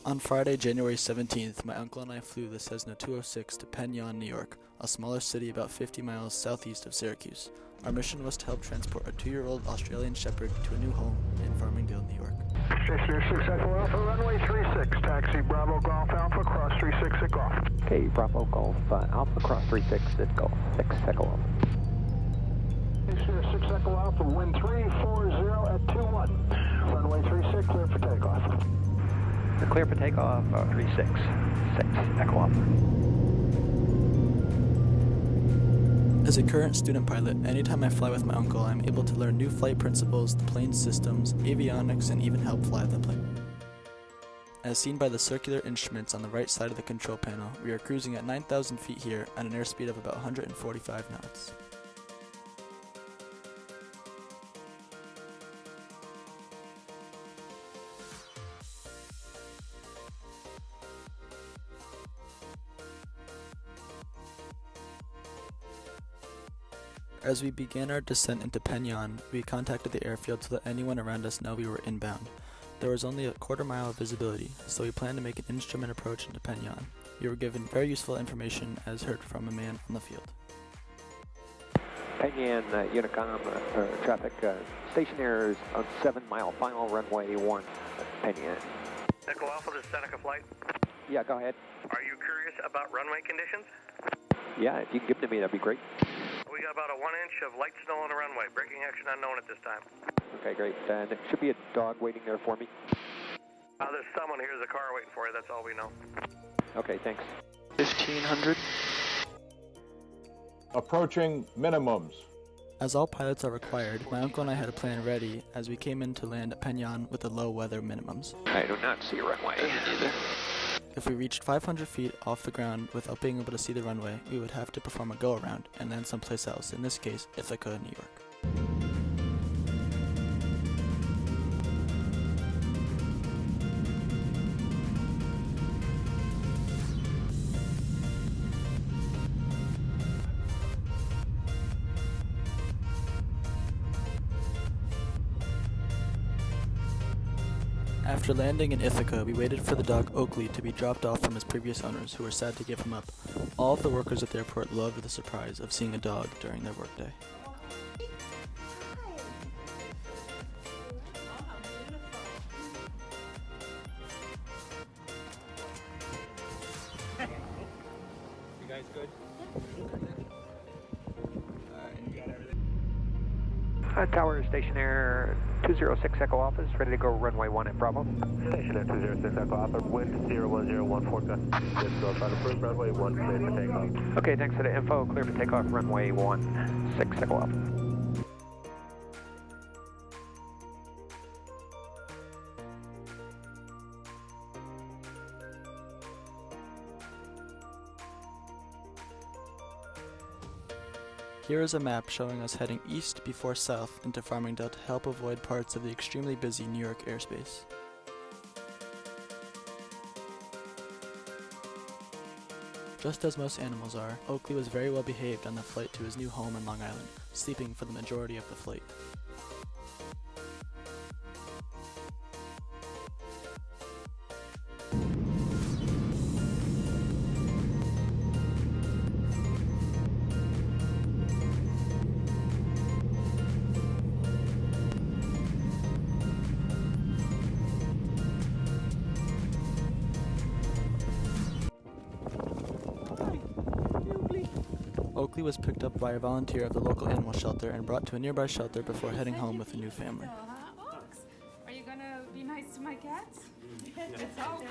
On Friday, January 17th, my uncle and I flew the Cessna 206 to Penn Yan, New York, a smaller city about 50 miles southeast of Syracuse. Our mission was to help transport a 2-year-old Australian Shepherd to a new home in Farmingdale, New York. Station 6 Echo Alpha, runway 36, taxi Bravo Golf Alpha, cross 36 at Golf. Okay, Bravo Golf Alpha, cross 36 at Golf, 6 Echo Alpha. Station 6 Echo Alpha, wind 340 at 21, runway 36, clear for takeoff. Clear for takeoff, 36, 6 Echo Alpha. As a current student pilot, anytime I fly with my uncle, I'm able to learn new flight principles, the plane's systems, avionics, and even help fly the plane. As seen by the circular instruments on the right side of the control panel, we are cruising at 9,000 feet here at an airspeed of about 145 knots. As we began our descent into Penn Yan, we contacted the airfield to let anyone around us know we were inbound. There was only a quarter-mile of visibility, so we planned to make an instrument approach into Penn Yan. We were given very useful information as heard from a man on the field. Penn Yan, Unicom, traffic stationaries on 7 mile final runway 1, Penn Yan. Echo Alpha, this is Seneca Flight. Yeah, go ahead. Are you curious about runway conditions? Yeah, if you can give them to me, that'd be great. We got about a 1 inch of light snow on the runway. Braking action unknown at this time. Okay, great. There should be a dog waiting there for me. There's someone here. There's a car waiting for you. That's all we know. Okay, thanks. 1500. Approaching minimums. As all pilots are required, my uncle and I had a plan ready as we came in to land at Penn Yan with the low weather minimums. I do not see a runway either. If we reached 500 feet off the ground without being able to see the runway, we would have to perform a go-around and land someplace else, in this case, Ithaca, New York. After landing in Ithaca, we waited for the dog Oakley to be dropped off from his previous owners, who were sad to give him up. All of the workers at the airport loved the surprise of seeing a dog during their workday. You guys good? Tower stationaire 206 Echo Alpha is ready to go runway 1 at Bravo. Stationaire 206 Echo Alpha. Wind 01014. Just go try to approve runway 1. Clear for takeoff. Okay, thanks for the info. Clear for takeoff runway 1, 6 Echo Alpha. Here is a map showing us heading east before south into Farmingdale to help avoid parts of the extremely busy New York airspace. Just as most animals are, Oakley was very well behaved on the flight to his new home in Long Island, sleeping for the majority of the flight. Oakley was picked up by a volunteer of the local animal shelter and brought to a nearby shelter before heading home with a new family. Are you gonna be nice to my cats? That's all.